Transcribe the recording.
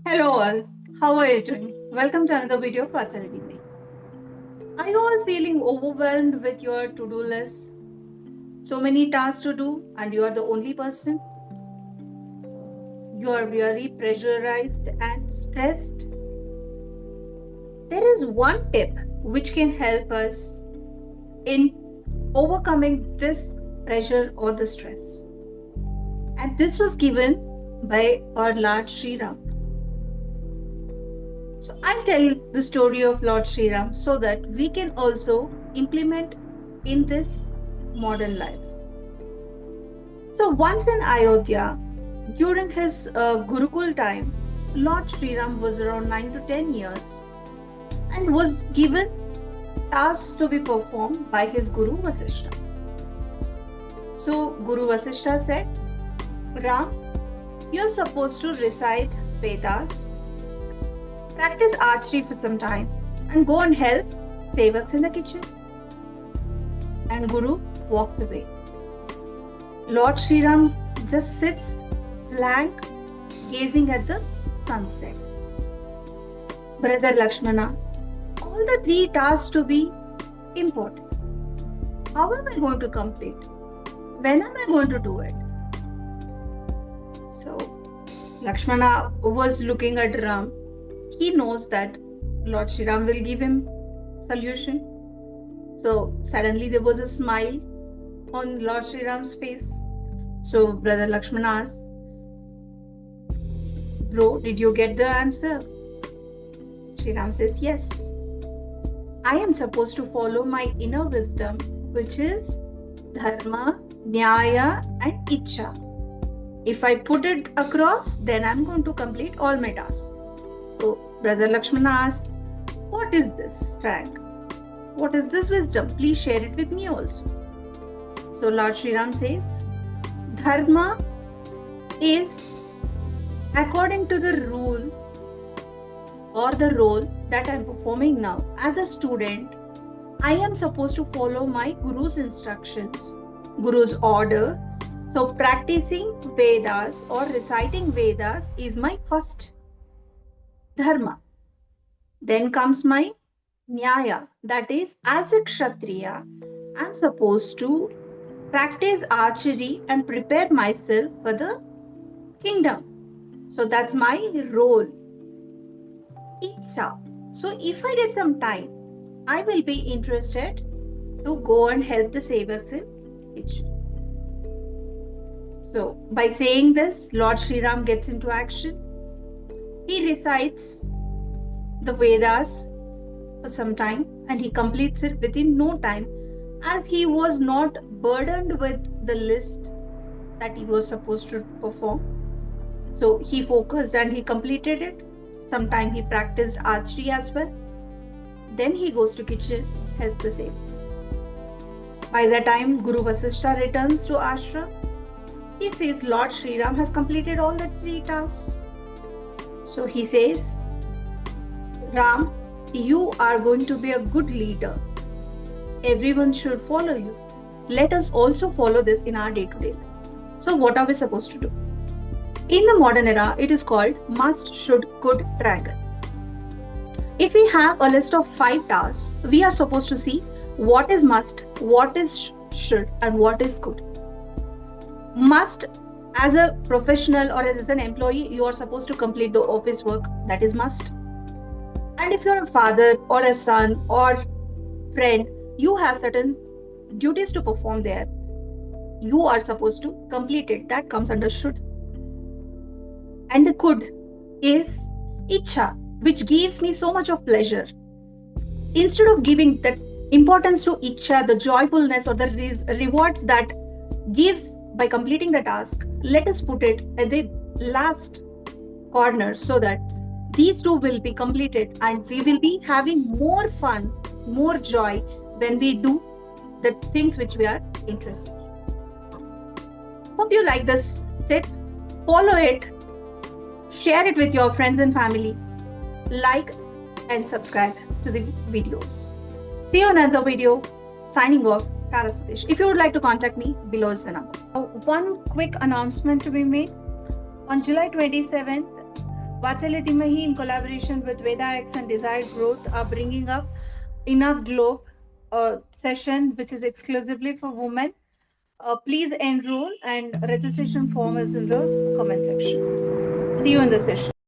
Hello all, how are you doing? Welcome to another video of What's Everything. Are you all feeling overwhelmed with your to-do list? So many tasks to do and you are the only person? You are really pressurized and stressed? There is one tip which can help us in overcoming this pressure or the stress. And this was given by our Lord Sri Ram. So I'll tell you the story of Lord Sri Ram so that we can also implement in this modern life. So once in Ayodhya, during his Gurukul time, Lord Sri Ram was around 9 to 10 years and was given tasks to be performed by his Guru Vasishtha. So Guru Vasishtha said, Ram, you're supposed to recite Vedas, practice archery for some time, and go and help sevaks in the kitchen. And Guru walks away. Lord Sri Ram just sits blank, gazing at the sunset. Brother Lakshmana, all the three tasks to be important. How am I going to complete? When am I going to do it? So Lakshmana was looking at Ram. He knows that Lord Sri Ram will give him solution. So suddenly there was a smile on Lord Sri Ram's face. So Brother Lakshmana asked, Bro, did you get the answer? Sri Ram says, Yes. I am supposed to follow my inner wisdom, which is Dharma, Nyaya, and Ichcha. If I put it across, then I'm going to complete all my tasks. So Brother Lakshmana asks, What is this, Frank? What is this wisdom? Please share it with me also. So Lord Sri Ram says, Dharma is according to the rule or the role that I'm performing now. As a student, I am supposed to follow my Guru's instructions, Guru's order. So practicing Vedas or reciting Vedas is my first Dharma. Then comes my Nyaya, that is, as a Kshatriya, I'm supposed to practice archery and prepare myself for the kingdom. So that's my role. Ichha. So if I get some time, I will be interested to go and help the sevaks in kitchen. So by saying this, Lord Sri Ram gets into action. He recites the Vedas for some time and he completes it within no time, as he was not burdened with the list that he was supposed to perform. So he focused and he completed it. Sometime he practiced archery as well. Then he goes to kitchen, help the sevaks. By the time Guru Vasishtha returns to ashram, he says Lord Sri Ram has completed all the three tasks. So he says, Ram, you are going to be a good leader. Everyone should follow you. Let us also follow this in our day-to-day life. So what are we supposed to do? In the modern era, it is called must, should, could triangle. If we have a list of 5 tasks, we are supposed to see what is must, what is should, and what is could. Must, as a professional or as an employee, you are supposed to complete the office work. That is must. And if you're a father or a son or friend, you have certain duties to perform there. You are supposed to complete it. That comes under should. And the could is Ichha, which gives me so much of pleasure. Instead of giving that importance to Ichha, the joyfulness or the rewards that gives by completing the task, let us put it at the last corner so that these two will be completed and we will be having more fun, more joy when we do the things which we are interested in. Hope you like this tip. Follow it, share it with your friends and family, like and subscribe to the videos. See you in another video. Signing off, Tara Satish. If you would like to contact me, below is the number. One quick announcement to be made. On July 27th, Vatsalya Dhimahi, in collaboration with VedaX and Desired Growth, are bringing up Inner Globe session, which is exclusively for women. Please enroll, and registration form is in the comment section. See you in the session.